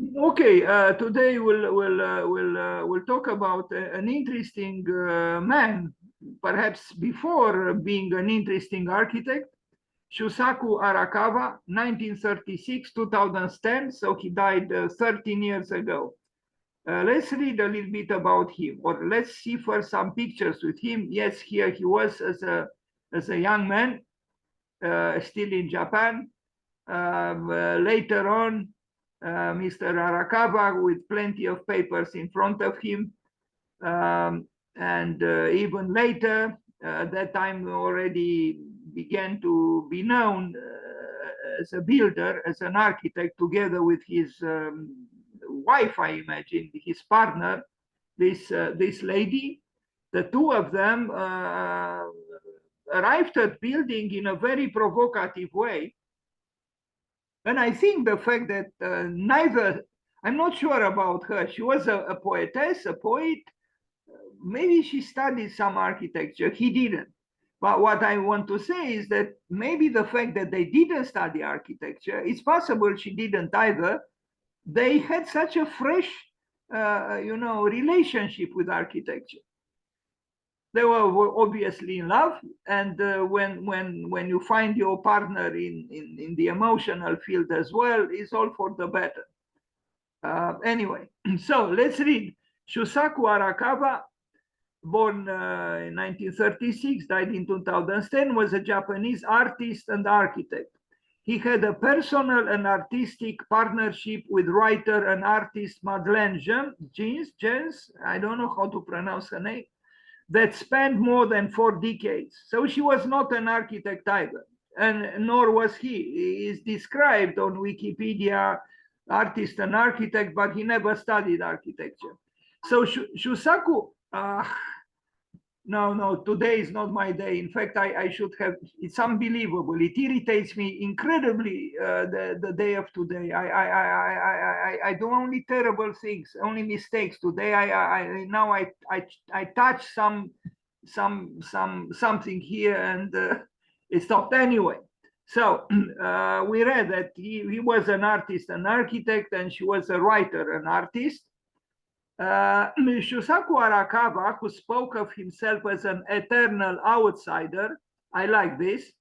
Okay, today we'll talk about an interesting man, perhaps before being an interesting architect. Shusaku Arakawa, 1936, 2010, so he died 13 years ago. Let's read a little bit about him, or let's see for some pictures with him. Yes, here he was as a young man, still in Japan. Later on, Mr. Arakawa with plenty of papers in front of him. And even later, that time already began to be known as a builder, as an architect, together with his wife, I imagine, his partner, this lady. The two of them arrived at building in a very provocative way. And I think the fact that neither, I'm not sure about her, she was a poetess, a poet. Maybe she studied some architecture, he didn't. But what I want to say is that maybe the fact that they didn't study architecture, it's possible she didn't either. They had such a fresh, relationship with architecture. They were obviously in love, and when you find your partner in the emotional field as well, it's all for the better. Anyway, so let's read. Shusaku Arakawa, born in 1936, died in 2010, was a Japanese artist and architect. He had a personal and artistic partnership with writer and artist Madeleine Jens, I don't know how to pronounce her name, that spanned more than 4 decades. So she was not an architect either, and nor was he. He is described on Wikipedia, artist and architect, but he never studied architecture. So Shusaku, no, today is not my day. In fact, I should have, it's unbelievable. It irritates me incredibly, the day of today. I do only terrible things, only mistakes. Today, I touch something here, and it stopped anyway. So we read that he was an artist, an architect, and she was a writer, an artist. Shusaku Arakawa, who spoke of himself as an eternal outsider, I like this.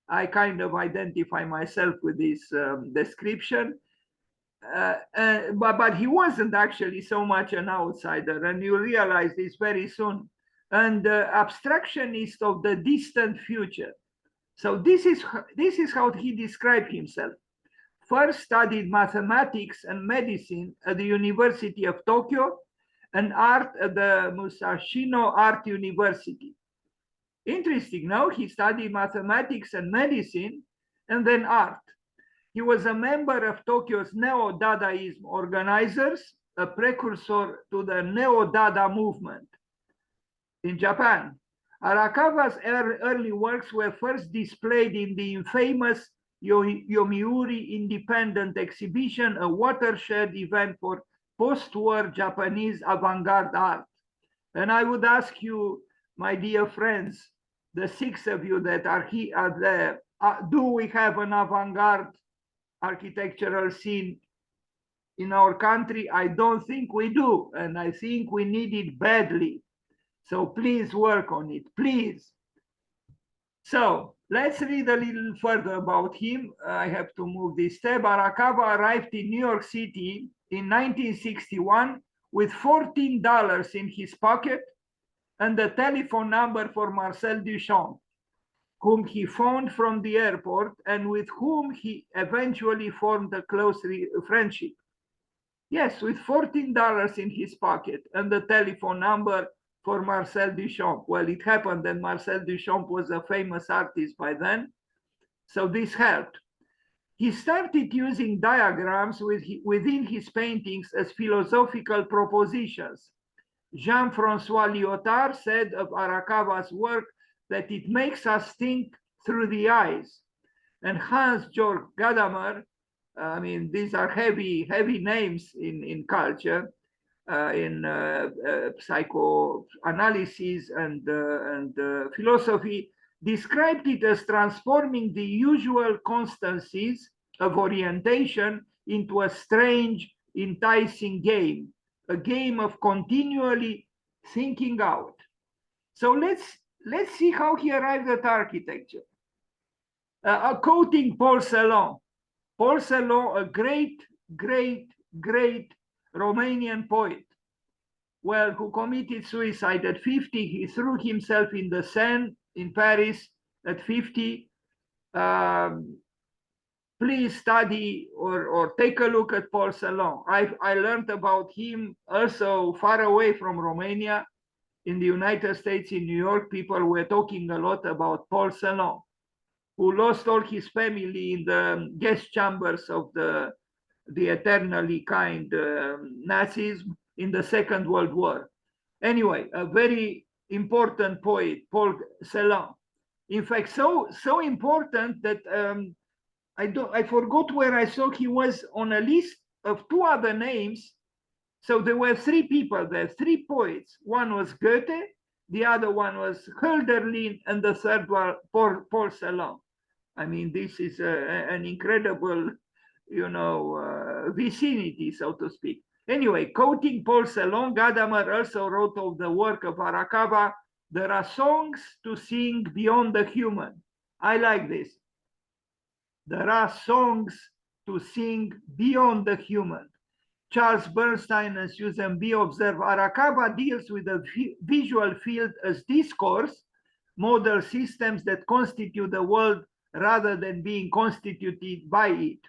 I kind of identify myself with this description. But he wasn't actually so much an outsider, and you realize this very soon. And abstractionist of the distant future. So this is how he described himself. First studied mathematics and medicine at the University of Tokyo and art at the Musashino Art University. Interesting, no? He studied mathematics and medicine and then art. He was a member of Tokyo's Neo-Dadaism organizers, a precursor to the Neo-Dada movement in Japan. Arakawa's early works were first displayed in the infamous Yomiuri Independent Exhibition, a watershed event for post-war Japanese avant-garde art. And I would ask you, my dear friends, the 6 of you that are here, are there, do we have an avant-garde architectural scene in our country? I don't think we do, and I think we need it badly. So please work on it, please. So let's read a little further about him. I have to move this tab. Arakawa arrived in New York City in 1961 with $14 in his pocket and the telephone number for Marcel Duchamp, whom he phoned from the airport and with whom he eventually formed a close friendship. Yes, with $14 in his pocket and the telephone number for Marcel Duchamp. Well, it happened that Marcel Duchamp was a famous artist by then, so this helped. He started using diagrams within his paintings as philosophical propositions. Jean-Francois Lyotard said of Arakawa's work that it makes us think through the eyes. And Hans-Georg Gadamer, I mean, these are heavy names in culture, in psychoanalysis and philosophy, described it as transforming the usual constancies of orientation into a strange enticing game, a game of continually thinking out. So let's see how he arrived at architecture. Quoting Paul Celan. Paul Celan, a great Romanian poet, well, who committed suicide at 50. He threw himself in the Seine in Paris at 50. Please study or take a look at Paul Celan. I learned about him also far away from Romania. In the United States, in New York, people were talking a lot about Paul Celan, who lost all his family in the gas chambers of the eternally kind Nazism in the Second World War. Anyway, a very important poet, Paul Celan. In fact, so important that I forgot where I saw he was on a list of two other names. So there were three people there, three poets. One was Goethe, the other one was Hölderlin, and the third one Paul Celan. I mean, this is an incredible, vicinity, so to speak. Anyway, quoting Paul Celan, Gadamer also wrote of the work of Arakawa, there are songs to sing beyond the human. I like this. There are songs to sing beyond the human. Charles Bernstein and Susan B. observe Arakawa deals with the visual field as discourse, model systems that constitute the world rather than being constituted by it.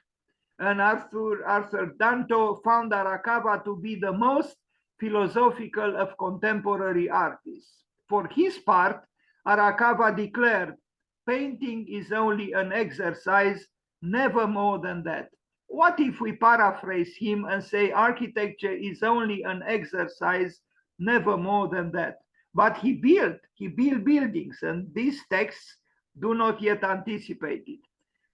And Arthur Danto found Arakawa to be the most philosophical of contemporary artists. For his part, Arakawa declared, painting is only an exercise, never more than that. What if we paraphrase him and say architecture is only an exercise, never more than that? But he built buildings, and these texts do not yet anticipate it.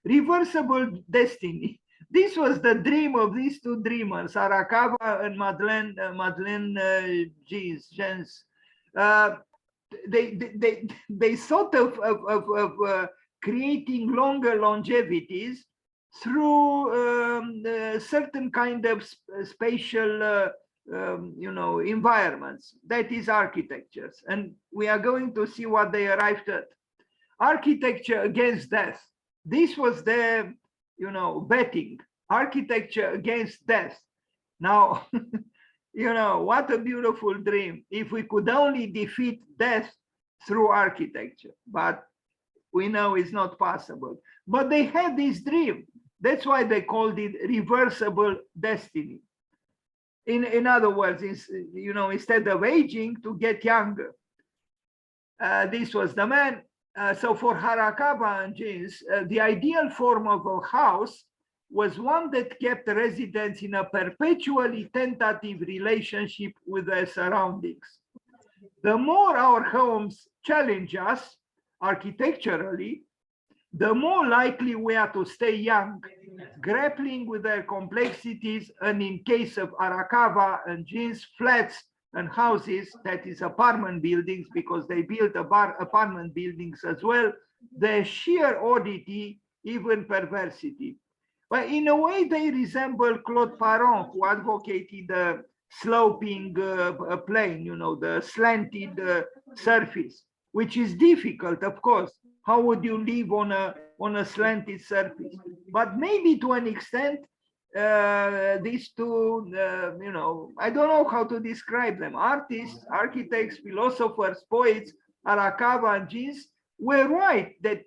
Reversible destiny. This was the dream of these two dreamers, Arakawa and Madeleine Gens. They thought of creating longer longevities through certain kind of spatial environments. That is architectures, and we are going to see what they arrived at. Architecture against death. This was their betting. Architecture against death. Now what a beautiful dream if we could only defeat death through architecture, but we know it's not possible. But they had this dream. That's why they called it reversible destiny. In other words, instead of aging, to get younger. This was the man. So for Arakawa and Gens, the ideal form of a house was one that kept residents in a perpetually tentative relationship with their surroundings. The more our homes challenge us architecturally, the more likely we are to stay young, grappling with their complexities, and in case of Arakawa and Gens, flats and houses, that is apartment buildings, because they built apartment buildings as well, their sheer oddity, even perversity. But in a way, they resemble Claude Parent, who advocated the sloping plane, the slanted surface, which is difficult, of course. How would you live on a slanted surface? But maybe to an extent, these two, I don't know how to describe them. Artists, architects, philosophers, poets, Arakawa and Gens were right that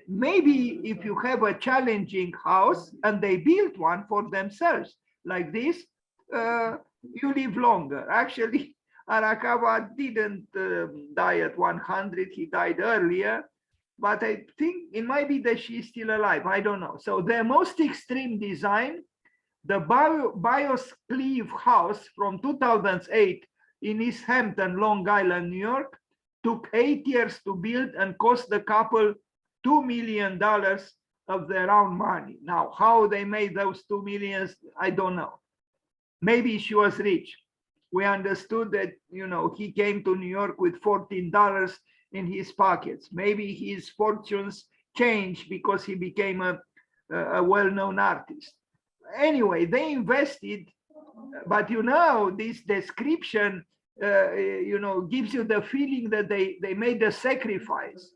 maybe if you have a challenging house and they built one for themselves like this, you live longer. Actually, Arakawa didn't die at 100, he died earlier, but I think it might be that she's still alive, I don't know. So their most extreme design, the Bioscleve house from 2008 in East Hampton, Long Island, New York, took 8 years to build and cost the couple $2 million of their own money. Now, how they made those 2 millions, I don't know. Maybe she was rich. We understood that, he came to New York with $14 in his pockets. Maybe his fortunes changed because he became a well-known artist. anyway, they invested, but you know, this description, you know, gives you the feeling that they made a sacrifice,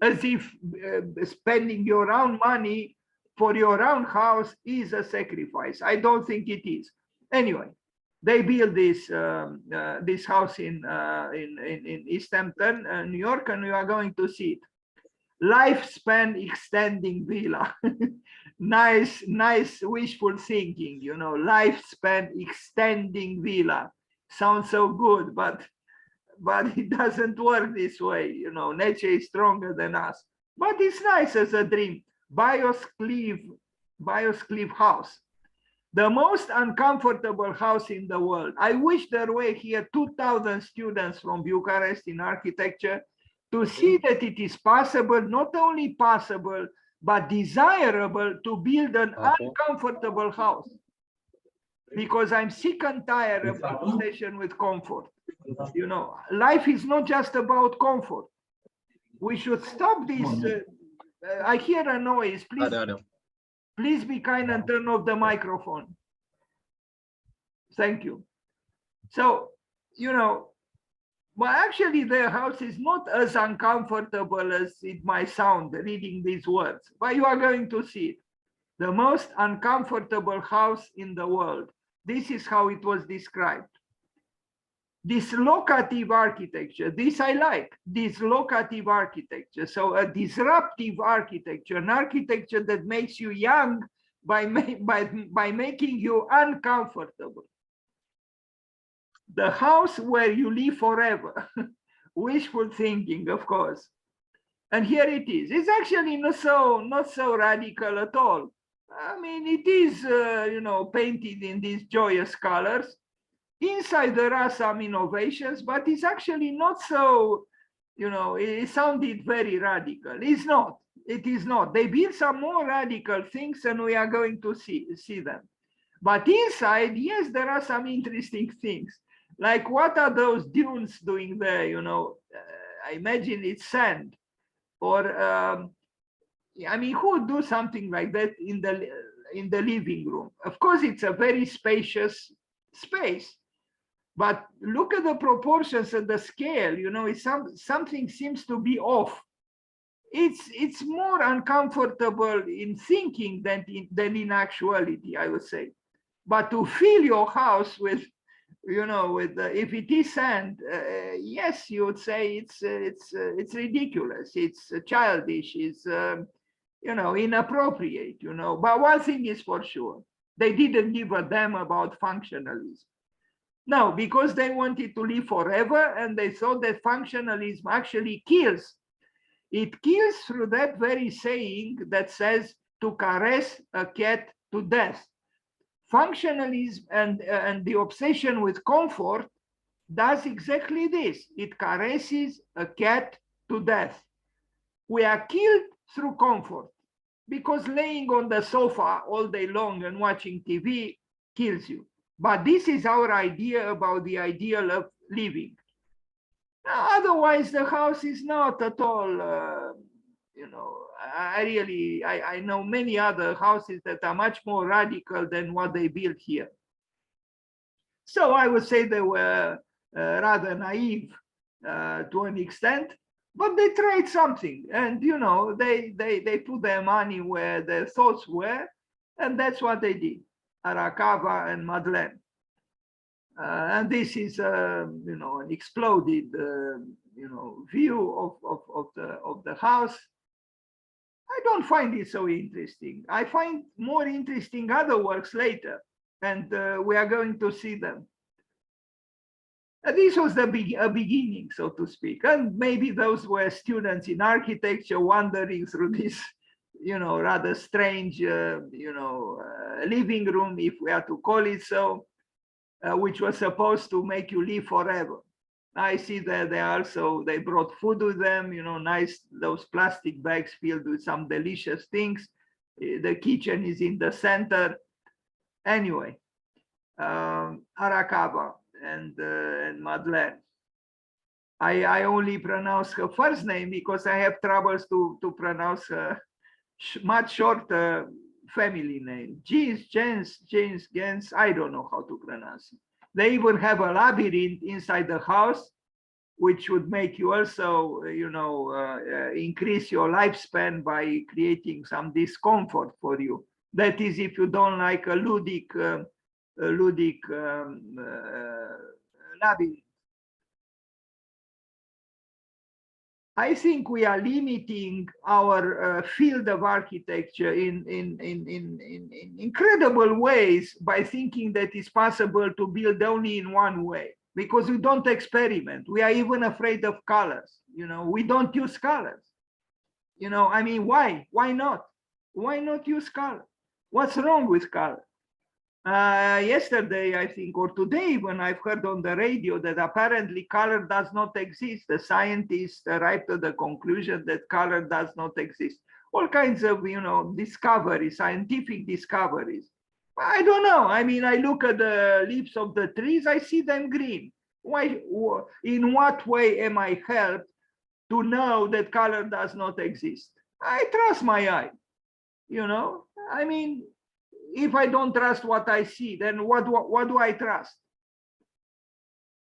as if spending your own money for your own house is a sacrifice. I don't think it is. Anyway, they built this house in East Hampton, New York, and we are going to see it. Lifespan extending villa. nice wishful thinking, you know. Lifespan extending villa sounds so good, but it doesn't work this way, you know. Nature is stronger than us, but it's nice as a dream. Bioscliff house, the most uncomfortable house in the world. I wish there were here 2,000 students from Bucharest in architecture to see that it is possible, not only possible, but desirable to build an uncomfortable house. Because I'm sick and tired of the obsession with comfort. You know, life is not just about comfort. We should stop this. I hear a noise. Please be kind and turn off the microphone. Thank you. So, you know, well, actually, the house is not as uncomfortable as it might sound reading these words, but you are going to see it. The most uncomfortable house in the world. This is how it was described. Dislocative architecture. This I like. Dislocative architecture. So a disruptive architecture, an architecture that makes you young by making you uncomfortable. The house where you live forever. Wishful thinking, of course. And here it is. It's actually not so radical at all. I mean, it is, you know, painted in these joyous colors. Inside there are some innovations, but it's actually not so, you know, it sounded very radical. It's not. It is not. They build some more radical things, and we are going to see them. But inside, yes, there are some interesting things. Like, what are those dunes doing there? You know, I imagine it's sand. Or, I mean, who would do something like that in the living room? Of course, it's a very spacious space. But look at the proportions and the scale. You know, something seems to be off. It's more uncomfortable in thinking than in actuality, I would say. But to fill your house with, you know, if it is sand, yes, you would say it's ridiculous, it's childish, it's you know, inappropriate, you know. But one thing is for sure, they didn't give a damn about functionalism. No, because they wanted to live forever, and they thought that functionalism actually kills. It kills through that very saying that says to caress a cat to death. Functionalism and the obsession with comfort does exactly this. It caresses a cat to death. We are killed through comfort, because laying on the sofa all day long and watching TV kills you. But this is our idea about the ideal of living. Now, otherwise, the house is not at all, you know, I know many other houses that are much more radical than what they built here. So I would say they were rather naive to an extent, but they tried something, and you know, they put their money where their thoughts were, and that's what they did. Arakawa and Madeleine, and this is you know, an exploded you know, view of the house. I don't find it so interesting. I find more interesting other works later, and we are going to see them. This was the beginning, so to speak, and maybe those were students in architecture wandering through this, you know, rather strange, you know, living room, if we are to call it so, which was supposed to make you live forever. I see that they brought food with them, you know, nice, those plastic bags filled with some delicious things. The kitchen is in the center. Anyway, Arakawa and Madeleine. I only pronounce her first name because I have troubles to pronounce her much shorter family name. Gens, Gens, I don't know how to pronounce it. They even have a labyrinth inside the house, which would make you also, increase your lifespan by creating some discomfort for you. That is, if you don't like a ludic labyrinth. I think we are limiting our field of architecture in incredible ways by thinking that it's possible to build only in one way, because we don't experiment. We are even afraid of colors. We don't use colors. I mean, why? Why not? Why not use color? What's wrong with color? Yesterday, I think, or today, when I've heard on the radio that apparently color does not exist, the scientists arrived to the conclusion that color does not exist. All kinds of, discoveries, scientific discoveries. I don't know. I mean, I look at the leaves of the trees, I see them green. Why? In what way am I helped to know that color does not exist? I trust my eye. I mean, if I don't trust what I see, then what do I trust?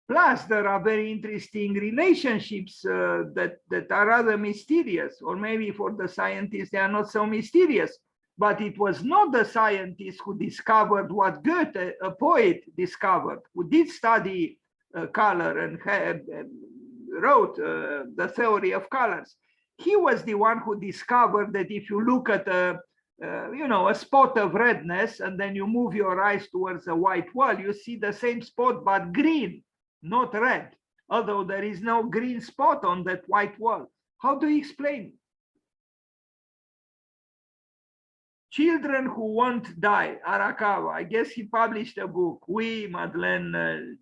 Plus, there are very interesting relationships that are rather mysterious, or maybe for the scientists, they are not so mysterious. But it was not the scientists who discovered what Goethe, a poet, discovered, who did study color and wrote the theory of colors. He was the one who discovered that if you look at a spot of redness, and then you move your eyes towards a white wall, you see the same spot, but green, not red, although there is no green spot on that white wall. How do you explain it? Children Who Won't Die, Arakawa. I guess he published a book. Oui, Madeleine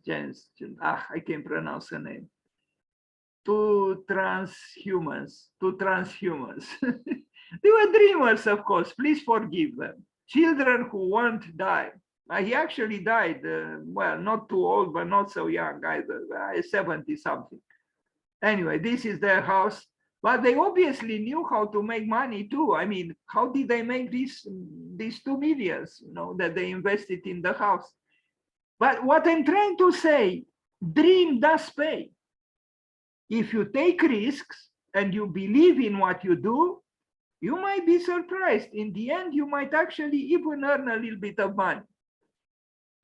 Jens. I can't pronounce her name. Two transhumans. They were dreamers, of course. Please forgive them. Children Who Won't Die. He actually died, well, not too old, but not so young either, 70 something. Anyway, this is their house. But they obviously knew how to make money too. I mean, how did they make these 2 millions, that they invested in the house? But what I'm trying to say, dream does pay. If you take risks and you believe in what you do, you might be surprised. In the end, you might actually even earn a little bit of money.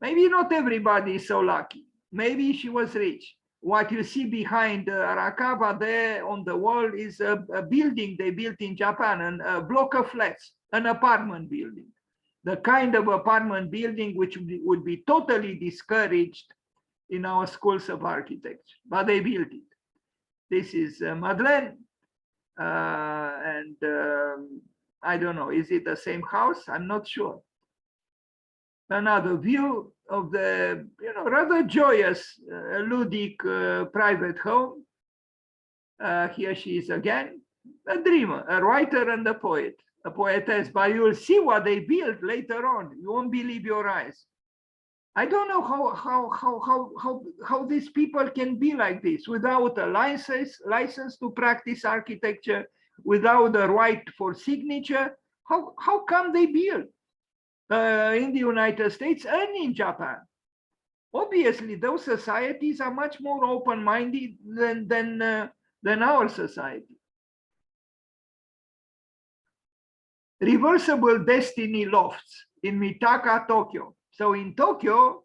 Maybe not everybody is so lucky. Maybe she was rich. What you see behind Arakawa there on the wall is a building they built in Japan, and a block of flats, an apartment building. The kind of apartment building which would be totally discouraged in our schools of architecture, but they built it. This is Madeleine, and I don't know, is it the same house? I'm not sure. Another view of the rather joyous ludic private home. Here she is again, a dreamer, a writer and a poet, a poetess. But you'll see what they built later on. You won't believe your eyes. I don't know how these people can be like this without a license to practice architecture, without the right for signature. How come they build? In the United States and in Japan. Obviously, those societies are much more open-minded than our society. Reversible destiny lofts in Mitaka, Tokyo. So in Tokyo,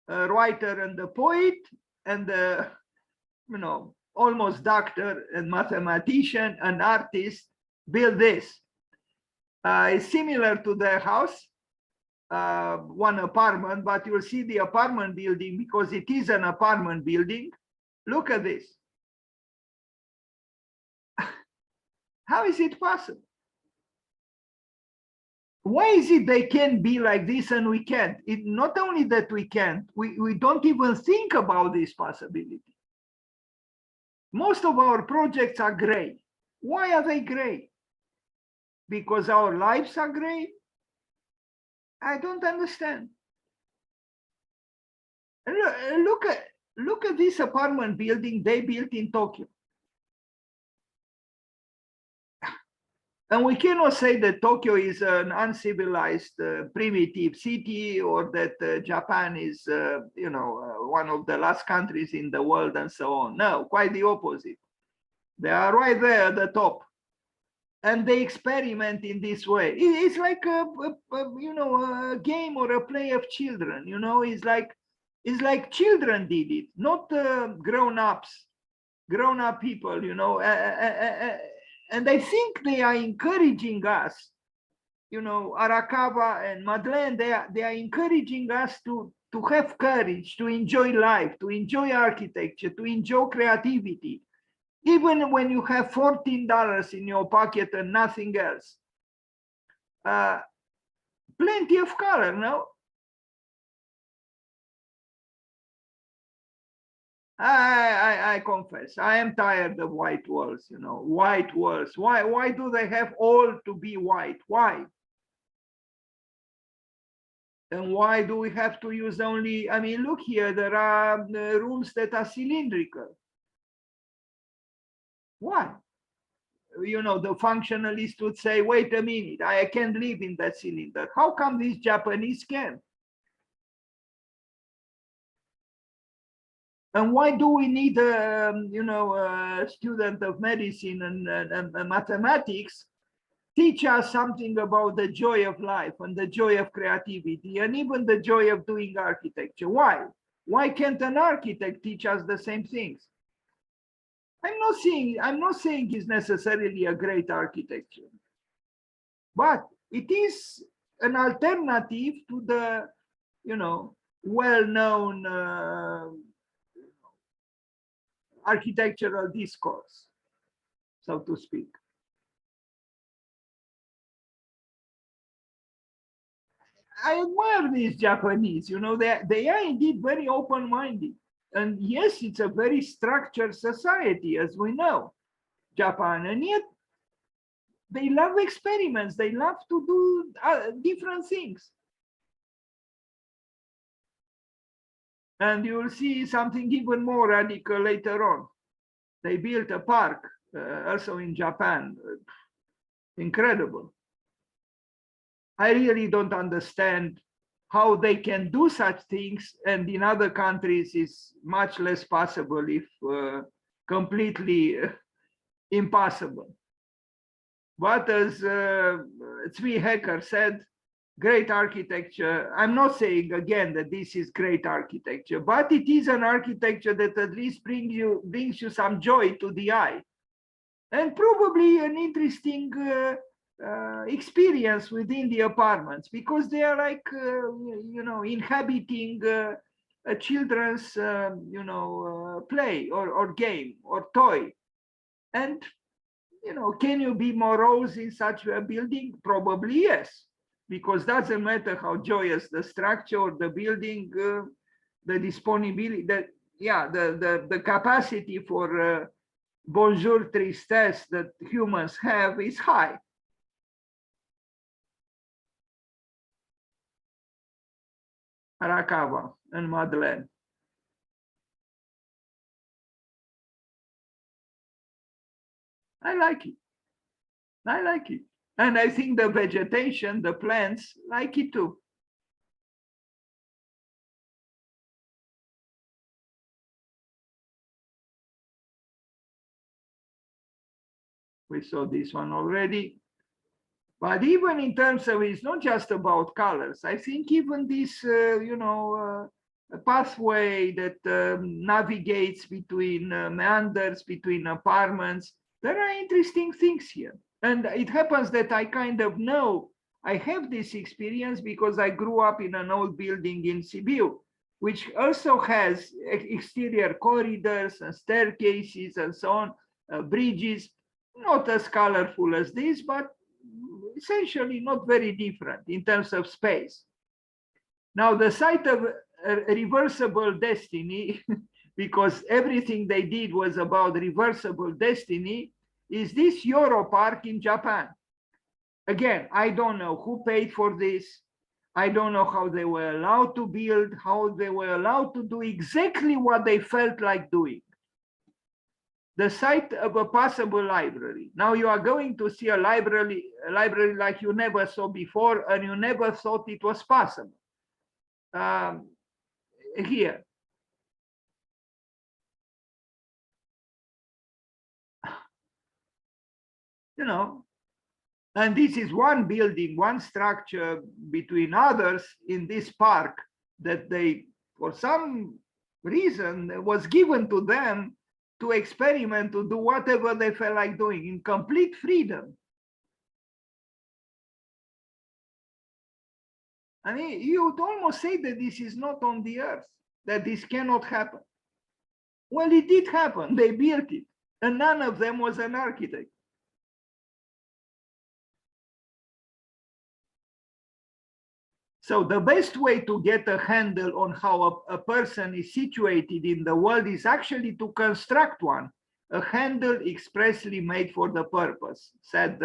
a writer and a poet and the, almost doctor and mathematician and artist build this. It's similar to their house. One apartment, but you'll see the apartment building because it is an apartment building. Look at this. How is it possible? Why is it they can be like this and we can't? It not only that we can't, we don't even think about this possibility. Most of our projects are gray. Why are they gray? Because our lives are gray? I don't understand. Look at this apartment building they built in Tokyo. And we cannot say that Tokyo is an uncivilized, primitive city, or that Japan is, one of the last countries in the world and so on. No, quite the opposite. They are right there at the top. And they experiment in this way. It's like a game or a play of children. It's like children did it, not grown-up people. And I think they are encouraging us. Arakawa and Madeleine, they are encouraging us to have courage, to enjoy life, to enjoy architecture, to enjoy creativity, even when you have $14 in your pocket and nothing else. Plenty of color, no? I confess, I am tired of white walls, white walls. Why do they have all to be white? Why? And why do we have to use only, I mean, look here, there are rooms that are cylindrical. Why? The functionalist would say, wait a minute, I can't live in that cylinder. How come these Japanese can? And why do we need a student of medicine and mathematics teach us something about the joy of life and the joy of creativity and even the joy of doing architecture? Why? Why can't an architect teach us the same things? I'm not saying it's necessarily a great architecture, but it is an alternative to the, well-known architectural discourse, so to speak. I admire these Japanese, they are indeed very open-minded. And yes, it's a very structured society, as we know, Japan, and yet they love experiments. They love to do different things. And you will see something even more radical later on. They built a park, also in Japan. Incredible. I really don't understand how they can do such things, and in other countries is much less possible, if completely impossible. But as Zvi Hecker said, great architecture. I'm not saying again that this is great architecture, but it is an architecture that at least brings you some joy to the eye, and probably an interesting experience within the apartments, because they are like inhabiting a children's play or game or toy. And can you be morose in such a building? Probably yes, because doesn't matter how joyous the structure or the building, the disponibility, the capacity for bonjour tristesse that humans have is high. Arakawa and Madeleine. I like it. I like it. And I think the vegetation, the plants, like it too. We saw this one already. But even in terms of, it's not just about colors. I think even this, pathway that navigates between meanders, between apartments, there are interesting things here. And it happens that I kind of know, I have this experience because I grew up in an old building in Sibiu, which also has exterior corridors and staircases and so on, bridges, not as colorful as this, but essentially not very different in terms of space. Now, the site of reversible destiny, because everything they did was about reversible destiny, is this Euro Park in Japan. Again, I don't know who paid for this. I don't know how they were allowed to build, how they were allowed to do exactly what they felt like doing. the site of a possible library. Now you are going to see a library like you never saw before, and you never thought it was possible. Here. You know, and this is one building, one structure between others in this park that they, for some reason, was given to them to experiment, to do whatever they felt like doing in complete freedom. I mean, you would almost say that this is not on the earth, that this cannot happen. Well, it did happen. They built it, and none of them was an architect. So the best way to get a handle on how a person is situated in the world is actually to construct one, a handle expressly made for the purpose, said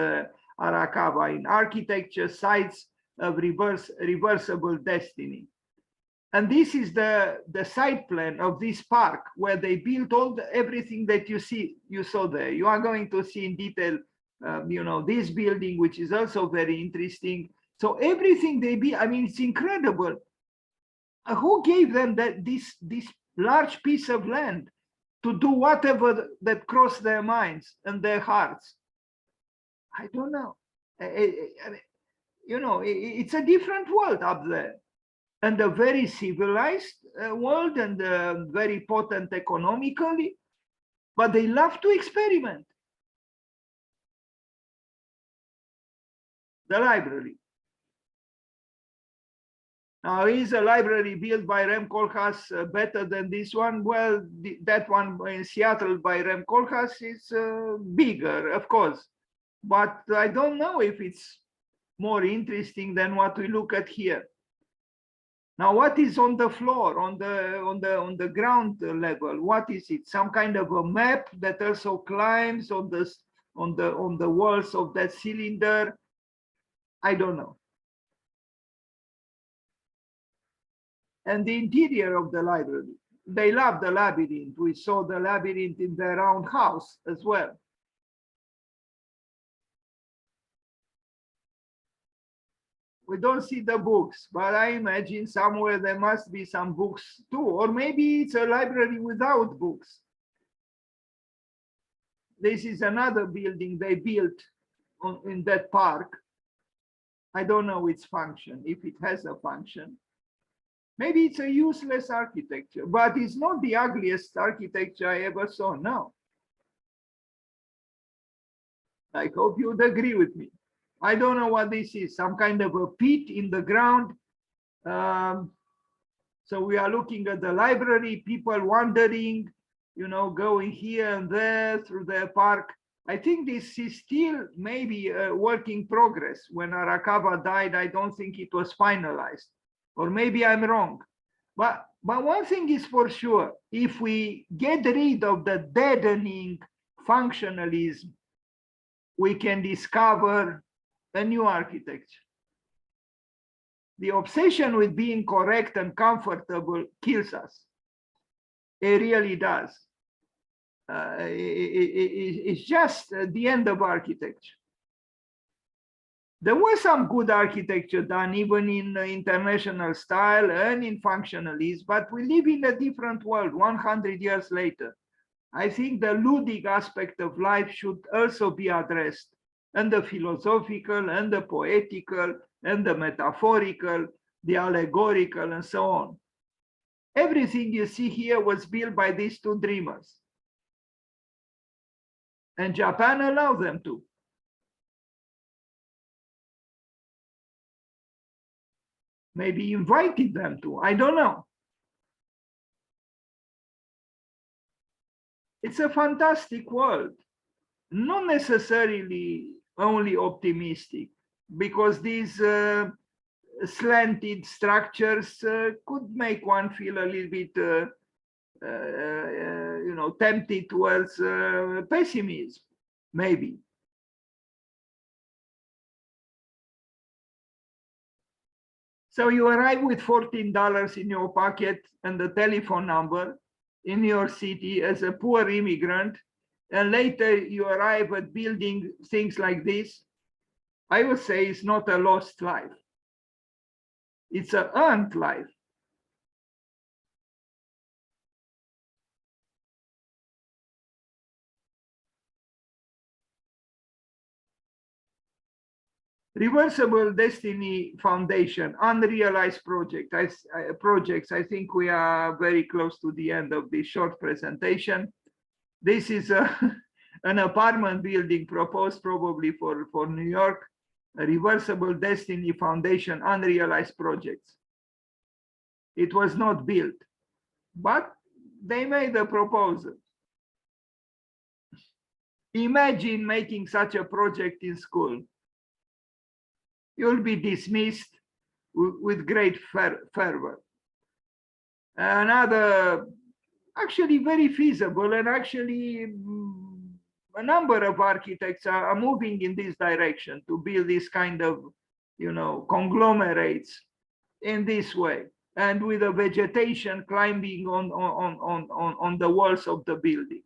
Arakawa in Architecture, Sites of Reversible Destiny. And this is the site plan of this park where they built everything that you saw there. You are going to see in detail, this building, which is also very interesting. So everything they built, I mean, it's incredible. Who gave them this large piece of land to do whatever that crossed their minds and their hearts? I don't know. It's a different world up there, and a very civilized world, and very potent economically, but they love to experiment. The library. Now, is a library built by Rem Koolhaas better than this one? Well, that one in Seattle by Rem Koolhaas is bigger, of course, but I don't know if it's more interesting than what we look at here. Now, what is on the floor, on the ground level? What is it? Some kind of a map that also climbs on the walls of that cylinder? I don't know. And the interior of the library. They love the labyrinth. We saw the labyrinth in their own house as well. We don't see the books, but I imagine somewhere there must be some books too, or maybe it's a library without books. This is another building they built in that park. I don't know its function, if it has a function. Maybe it's a useless architecture, but it's not the ugliest architecture I ever saw, no. I hope you'd agree with me. I don't know what this is, some kind of a pit in the ground. So we are looking at the library, people wandering, going here and there through the park. I think this is still maybe a work in progress. When Arakawa died, I don't think it was finalized. Or maybe I'm wrong. But one thing is for sure, if we get rid of the deadening functionalism, we can discover a new architecture. The obsession with being correct and comfortable kills us. It really does. It's just the end of architecture. There was some good architecture done even in international style and in functionalism, but we live in a different world 100 years later. I think the ludic aspect of life should also be addressed, and the philosophical, and the poetical, and the metaphorical, the allegorical, and so on. Everything you see here was built by these two dreamers. And Japan allowed them to. Maybe invited them to, I don't know. It's a fantastic world, not necessarily only optimistic, because these slanted structures could make one feel a little bit, tempted towards pessimism, maybe. So you arrive with $14 in your pocket and the telephone number in your city as a poor immigrant, and later you arrive at building things like this, I would say it's not a lost life. It's an earned life. Reversible Destiny Foundation, unrealized projects. I think we are very close to the end of this short presentation. This is an apartment building proposed probably for New York, a Reversible Destiny Foundation, unrealized projects. It was not built, but they made a proposal. Imagine making such a project in school. You'll be dismissed with great fervor. Another, actually very feasible, and actually a number of architects are moving in this direction to build this kind of, conglomerates in this way, and with a vegetation climbing on the walls of the building.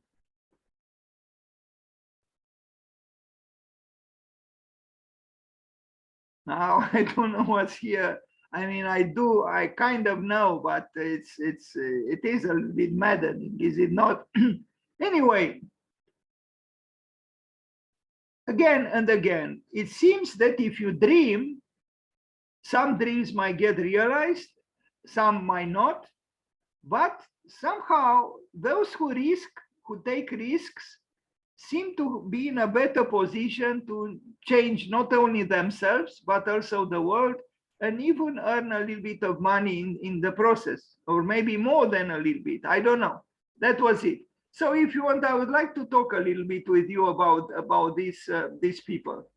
Now, I don't know what's here. I mean, I kind of know, but it is a little bit maddening, is it not? Anyway, again and again, it seems that if you dream, some dreams might get realized, some might not, but somehow those who take risks, seem to be in a better position to change not only themselves, but also the world, and even earn a little bit of money in the process, or maybe more than a little bit. I don't know. That was it. So if you want, I would like to talk a little bit with you about these people.